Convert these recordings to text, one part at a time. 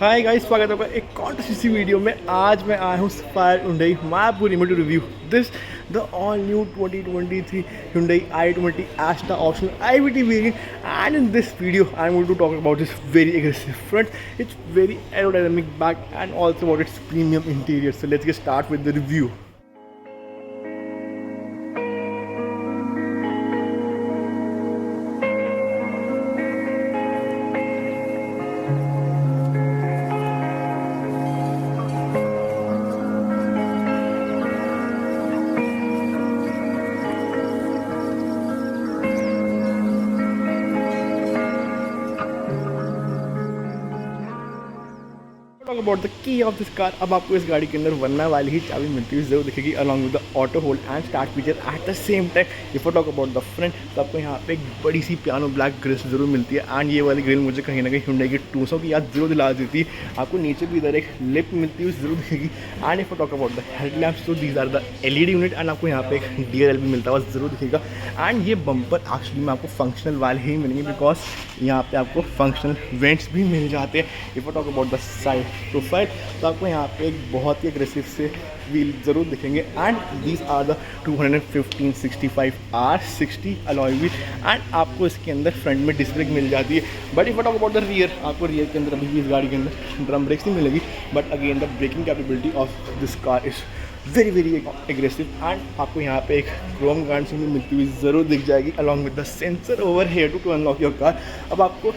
Hi guys, स्वागत है आपका एक और सी वीडियो में। आज मैं आया हूँ spire Hyundai Mayapur remote review this the all new 2023 Hyundai i20 Asta optional IVT variant, and in this video I'm going to talk about this very aggressive front, its very aerodynamic back, and also about its premium interior. So let's get start with the review. Talk about the key of this car. अब आपको इस गाड़ी के अंदर वरना वाली ही चाबी मिलती हुई जरूर दिखेगी, along with the auto hold and start feature eight the same time. If talk about the front, तो आपको यहाँ पे एक बड़ी सी पियानो ब्लैक ग्रिल जरूर मिलती है, एंड ये वाली ग्रिल मुझे कहीं ना कहीं Hyundai की 200 की याद जरूर दिला देती है। आपको नीचे भी इधर एक लिप मिलती हुई जरूर दिखेगी। And if talk about the headlamps, तो these are the LED unit, and आपको यहाँ पे एक DRL भी मिलता हुआ जरूर दिखेगा। एंड ये बम्पर एक्चुअली में आपको फंक्शनल वाले ही मिलेंगे, बिकॉज यहाँ पे आपको फंक्शनल वेंट्स भी मिल जाते हैं। If talk about the side profile, तो आपको यहाँ पे एक बहुत ही अग्रेसिव से व्हील ज़रूर दिखेंगे, and these are the 215/65 R60 alloy wheel. And आपको इसके अंदर फ्रंट में डिस्क ब्रेक मिल जाती है। But if talk about the rear, आपको रियर के अंदर अभी भी इस गाड़ी के अंदर ड्रम ब्रेक्स नहीं मिलेगी, but again the braking capability of this car is very aggressive. And आपको यहाँ पे एक क्रोम गार्ड से भी मिलती हुई ज़रूर दिख जाएगी, along with the sensor over here to unlock your car. अब आपको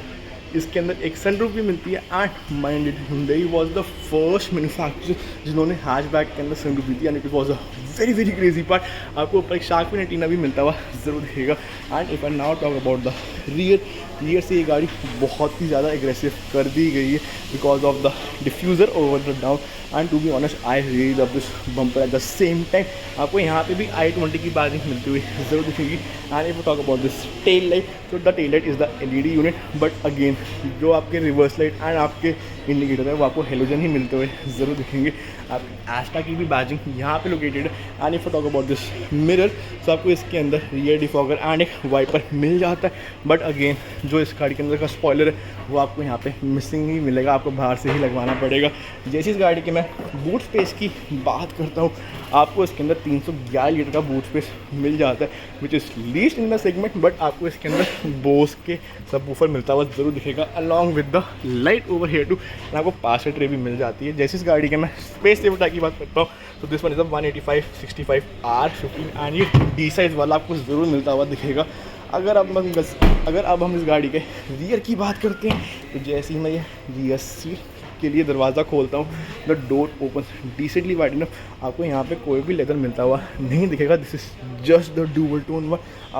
इसके अंदर एक सनरूफ भी मिलती है, and mind it Hyundai was the first manufacturer जिन्होंने हैचबैक के अंदर सनरूफ दी थी, and it was a very crazy part. आपको ऊपर एक शार्क फिन एंटीना भी मिलता हुआ जरूर दिखेगा। And if I now talk about the rear से ये गाड़ी बहुत ही ज़्यादा एग्रेसिव कर दी गई है because of the diffuser over the down. And to be honest, I really love this bumper. At the same time आपको यहाँ पे भी i20 की बारिश मिलती हुई जरूर दिखेगी। And if talk about this tail light, तो the tail light is the LED unit, but again जो आपके रिवर्स लाइट एंड आपके इंडिकेटर है वो आपको हेलोजन ही मिलते हुए ज़रूर दिखेंगे। आपकी एस्टा की भी बैजिंग यहाँ पे लोकेटेड है। And if talk about this mirror, तो आपको इसके अंदर रियर डिफॉगर एंड एक वाइपर मिल जाता है, बट अगेन जो इस गाड़ी के अंदर का स्पॉइलर है वो आपको यहाँ पे मिसिंग ही मिलेगा, आपको बाहर से ही लगवाना पड़ेगा। जैसे इस गाड़ी के मैं बूट स्पेस की बात करता हूँ, आपको इसके अंदर 311 लीटर का बूट स्पेस मिल जाता है, which is least in the segment. But आपको इसके अंदर बोस के सबवूफर मिलता हुआ जरूर दिखेगा, along with the light over here too. आपको पार्सल ट्रे भी मिल जाती है। जैसे इस गाड़ी के मैं स्पेस सेविटा की बात करता हूँ, तो this one is 185/65 R15, and ये D साइज़ वाला आपको ज़रूर मिलता हुआ दिखेगा। अगर अब हम इस गाड़ी के रियर की बात करते हैं, तो जैसे ही मैं ये रियर सीट के लिए दरवाज़ा खोलता हूँ, the door open decently wide enough. आपको यहाँ पे कोई भी लेदर मिलता हुआ नहीं दिखेगा, this is just the dual tone one.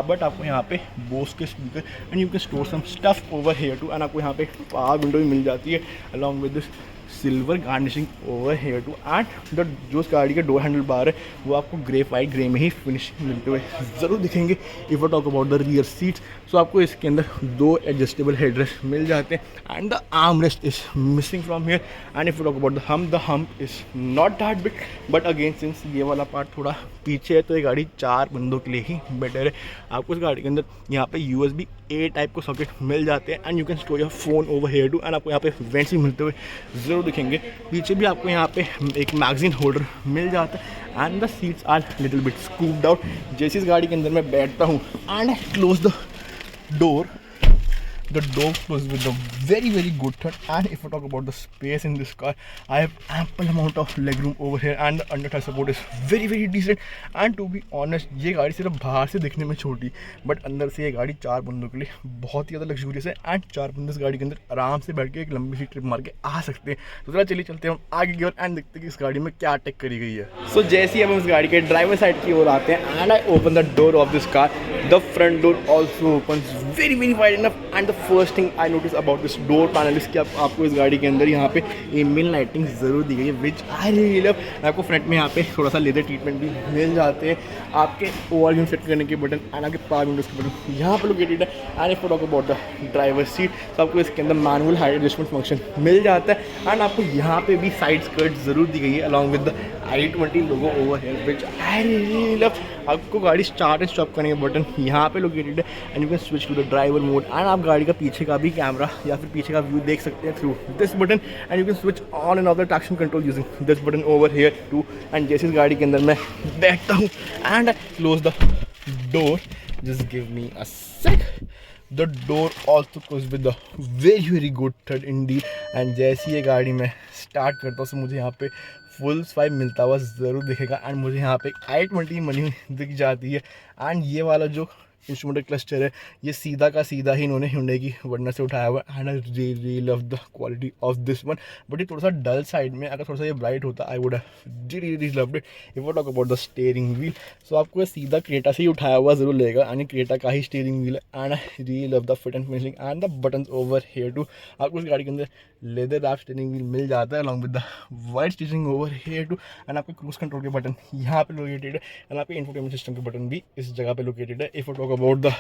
But आपको यहाँ पे बोस के speaker and you can store some stuff over here too. And आपको यहाँ पे पावर विंडो भी मिल जाती है, along with this silver garnishing over here too. And the जो इस गाड़ी का डोर हैंडल बार है वो आपको वाइट ग्रे में ही फिनिशिंग मिलते हुए ज़रूर दिखेंगे। If I talk about the rear seats, so आपको इसके अंदर 2 एडजस्टेबल हेडरेस्ट मिल जाते हैं, and the arm rest is missing from here. And if you talk about the hump is not that big, but again since ये वाला part थोड़ा पीछे है, तो ये गाड़ी 4 बंदों के लिए ही बेटर है। आपको इस गाड़ी के अंदर यहाँ पे USB-A टाइप को सॉकेट मिल जाते हैं, and you can store your phone over here too. And आपको यहाँ पे वेंट्स भी मिलते हुए ज़रूर दिखेंगे। पीछे भी आपको यहाँ पे एक मैगजीन होल्डर मिल जाता है, and the seats are little bit scooped out. जैसे इस गाड़ी के अंदर मैं बैठता हूँ and I close the door closes with a very good thud. And if I talk about the space in this car, I have ample amount of legroom over here, and the under tire support is very decent. And to be honest, ये गाड़ी सिर्फ बाहर से दिखने में छोटी, but अंदर से ये गाड़ी 4 बंदों के लिए बहुत ही ज़्यादा लग्जूरियस है, एंड 4 बंदे इस गाड़ी के अंदर आराम से बैठ के एक लंबी सी ट्रिप मार के आ सकते हैं। तो चला चलिए चलते हैं हम आगे की ओर एंड देखते हैं कि इस गाड़ी में क्या टेक करी गई है। सो जैसे ही हम इस गाड़ी के ड्राइवर साइड की ओर आते हैं, and I open the door of this car, the front door also opens very wide enough. And the first thing I notice about this door panel इस कि आपको इस गाड़ी के अंदर यहाँ पे एम्बिएंट लाइटिंग ज़रूर दी गई है, विच आई रियली लव। आपको फ्रंट में यहाँ पे थोड़ा सा लेदर ट्रीटमेंट भी मिल जाते हैं। आपके ओवरव्यू सेट करने के बटन एंड आपके पावर विंडोज के बटन यहाँ पर लोकेटेड है। And if talk about the driver seat, तो आपको इसके अंदर मैनुअल हाइट एडजस्टमेंट फंक्शन मिल जाता है, एंड आपको यहाँ पे भी साइड स्कर्ट ज़रूर दी गई है, along with the i20 logo over here which I really love. आपको गाड़ी स्टार्ट एंड स्टॉप करने का बटन यहाँ पे लोकेटेड है and you can switch to the driver mode and आप गाड़ी का पीछे का भी कैमरा या फिर पीछे का व्यू देख सकते हैं through this button and you can switch on and off the traction control using this button over here too. And जैसे इस गाड़ी के अंदर मैं बैठता हूँ and close the door, just give me a sec, the door also close with the very very good थर्ड indeed. And जैसे ये गाड़ी मैं स्टार्ट करता हूँ तो मुझे यहाँ पे फुल स्वाइप मिलता हुआ ज़रूर दिखेगा एंड मुझे यहाँ पे i20 मनी हुई दिख जाती है। एंड ये वाला जो इंस्ट्रूमेंटल क्लस्टर है ये सीधा का सीधा ही इन्होंने Hyundai की वर्ना से उठाया हुआ है and I really love the quality of this one. But ये थोड़ा सा डल साइड में, अगर थोड़ा सा ये ब्राइट होता I would really loved it. If I talk about the steering wheel, so आपको ये सीधा क्रेटा से ही उठाया हुआ जरूर लगेगा एंड क्रेटा का ही स्टीयरिंग व्हील है and I really love the fit and finishing and the buttons over here too. आपको इस गाड़ी के अंदर लेदर रैप स्टीयरिंग व्हील मिल जाता है along with the white stitching over here too. And आपके क्रूज कंट्रोल के बटन यहाँ पे लोकेटेड है एंड आपके इंफोटेनमेंट सिस्टम के बटन भी इस जगह पे लोकेटेड है। If I talk about the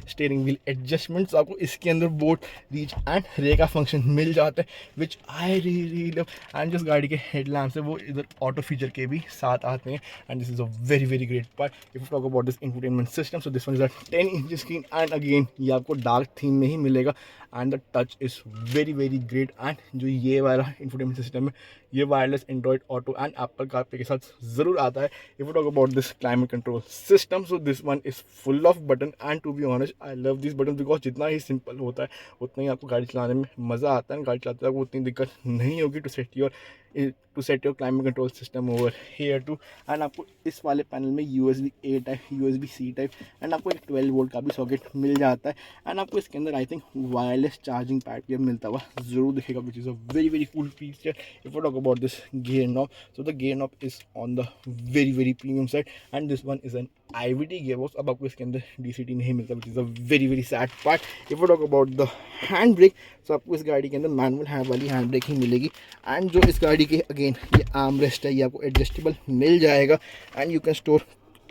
steering wheel adjustments, आपको इसके अंदर बोथ रीच एंड रे का फंक्शन मिल जाता है विच आई रियली लव। एंड जिस गाड़ी के हेडलैम्प्स है वो इधर ऑटो फीचर के भी साथ आते हैं and this is a very very great part. If you talk about this infotainment system, so this one is a 10 inch screen and again ये आपको डार्क थीम में ही मिलेगा and the touch is very very great. And जो ये वाला infotainment system है ये wireless Android auto and Apple CarPlay के साथ ज़रूर आता है। If you talk about this climate control system, so this one is full of button and to be honest I love this button because जितना ही simple होता है उतना ही आपको गाड़ी चलाने में मज़ा आता है। गाड़ी चलाते आपको उतनी दिक्कत नहीं होगी to set your climate control system over here too. And आपको इस वाले पैनल में USB A type, USB C type and आपको एक 12 वोल्ट का भी सॉकेट मिल जाता है एंड आपको इसके अंदर I think wireless charging pad भी मिलता हुआ ज़रूर दिखेगा which is a very very cool feature. If you talk about this gear knob, so the gear knob is on the very very premium side and this one is an IVT gear box. अब आपको इसके अंदर DCT नहीं मिलता which is a very very sad part. If you talk about the hand brake, so आपको इस गाड़ी के अंदर मैनुअल हैंड वाली हैंड ब्रेक ही मिलेगी एंड जो इस गाड़ी के अगेन ये आर्म रेस्ट है ये आपको एडजस्टेबल मिल जाएगा and you can store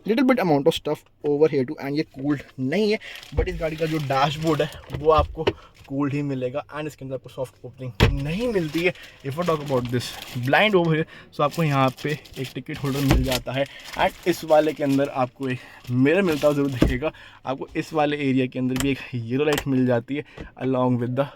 little bit amount of stuff over here too. And ये कूल्ड नहीं है बट इस गाड़ी का जो डैशबोर्ड है वो आपको कूल्ड ही मिलेगा एंड इसके अंदर आपको सॉफ्ट ओपनिंग नहीं मिलती है। If I talk about this blind over here, so आपको यहाँ पे एक टिकट होल्डर मिल जाता है एंड इस वाले के अंदर आपको एक मिरर मिलता हुआ जरूर दिखेगा। आपको इस वाले एरिया के अंदर भी एक येलो लाइट मिल जाती है along with the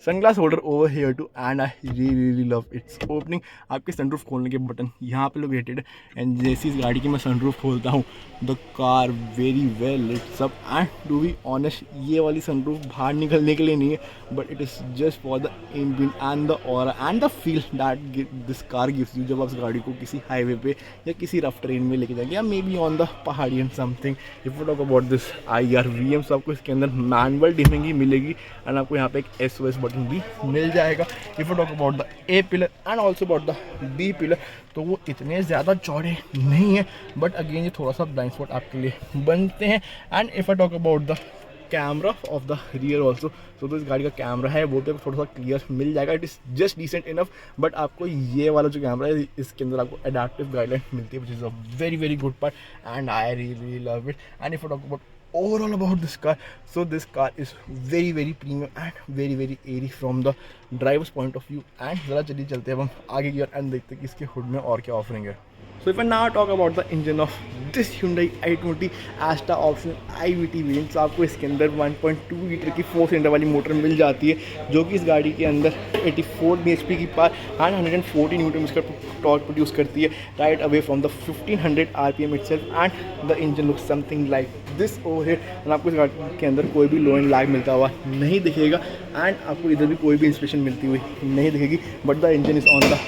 sunglass holder over here too and I really love its opening. आपके सनरूफ खोलने के बटन यहाँ पे लोकेटेड है एंड जैसी इस गाड़ी की मैं सनरूफ खोलता हूँ the car very well lits up and to be honest ये वाली सनरूफ बाहर निकलने के लिए नहीं है but it is just for the engine and the aura and the feel that this car gives you जब आप इस गाड़ी को किसी हाईवे पे या किसी रफ ट्रेन में लेके जाएंगे या मे बी ऑन द पहाड़ी and something. If you talk about this IRVM, सो आपको इसके अंदर मैनुअल डिमिंग ही मिलेगी एंड आपको यहाँ पे एक SOS बटन भी मिल जाएगा। If you talk about the A pillar and also about the B pillar, तो वो इतने ज़्यादा चौड़े नहीं है बट अगेन ये थोड़ा सा ब्लाइंड स्पॉट आपके लिए बनते हैं। And if I talk about the camera off the rear also, तो इस गाड़ी का कैमरा है वो भी आपको थोड़ा सा क्लियर मिल जाएगा। It is just decent enough but आपको ये वाला जो कैमरा है इसके अंदर आपको एडाप्टिव गाइडलाइन मिलती है विच is a very very good part and I really love it. And if I talk about overall about this car, so this car is very very premium and very very airy from the driver's point of view। and ज़रा चलिए चलते हैं अब हम आगे की ओर and देखते हैं कि इसके हुड में और क्या ऑफरिंग है। So if I now talk about the engine of this Hyundai i20 Asta optional IVT variant, तो आपको इसके अंदर 1.2 लीटर की 4 सिलेंडर वाली मोटर मिल जाती है जो कि इस गाड़ी के अंदर 84 bhp की पावर एंड 140 न्यूटन का टॉर्क प्रोड्यूस करती है right away from the 1500 RPM itself. And the engine looks something like this over here and आपको इस गाड़ी के अंदर कोई भी लो एंड लैग मिलता हुआ नहीं दिखेगा एंड आपको इधर भी कोई भी इंस्पिरेशन मिलती हुई नहीं दिखेगी but the engine is on the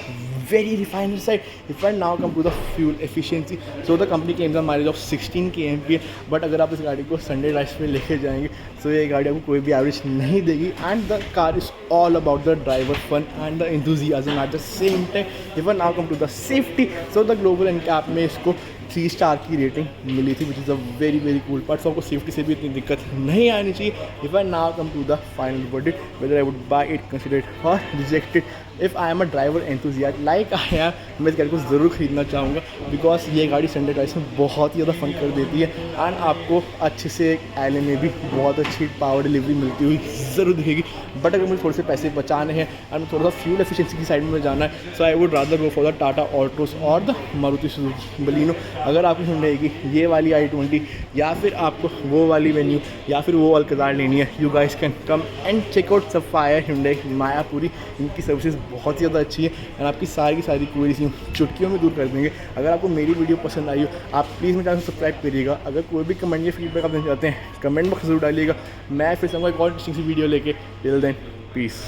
very refined side। If I now come to the fuel efficiency, so the company claims a mileage of 16 kmph, but अगर आप इस गाड़ी को संडे ड्राइव पे लेके जाएंगे तो ये गाड़ी आपको कोई भी एवरेज नहीं देगी and the car is all about the driver fun and the enthusiasm at the same time। If I now come to the safety, so the global NCAP में इसको 3 स्टार की रेटिंग मिली थी, which is a very very cool part. So आपको safety से भी इतनी दिक्कत नहीं आनी चाहिए। If I now come to the final verdict whether I would buy it, consider it or reject it. If I am a driver enthusiast like I am, मैं इस गाड़ी को ज़रूर खरीदना चाहूँगा, बिकॉज ये गाड़ी संडे ड्राइव्स में बहुत ही ज़्यादा फन कर देती है एंड आपको अच्छे से एल में भी बहुत अच्छी पावर डिलीवरी मिलती हुई ज़रूर दिखेगी। बट अगर मुझे थोड़े से पैसे बचाने हैं एंड मुझे थोड़ा सा फ्यूल एफिशिएंसी की साइड में जाना है, so I would rather go for the Tata Altroz or the Maruti Suzuki Baleno. अगर आपको Hyundai की ये वाली i20 या फिर आपको वो वाली वेन्यू या फिर वो अल्कज़ार लेनी है, you guys can come and check out Sapphire Hyundai Mayapuri. इनकी सर्विसेज बहुत ही ज़्यादा अच्छी है एंड आपकी सारी क्वेरीज चुटकियों में दूर कर देंगे। अगर आपको मेरी वीडियो पसंद आई हो, आप प्लीज़ मेरे चैनल को सब्सक्राइब करिएगा। अगर कोई भी कमेंट या फीडबैक आप देना चाहते हैं, कमेंट बॉक्स जरूर डालिएगा। मैं फिर से एक और इंटरेस्टिंग सी वीडियो लेके, टिल देन पीस।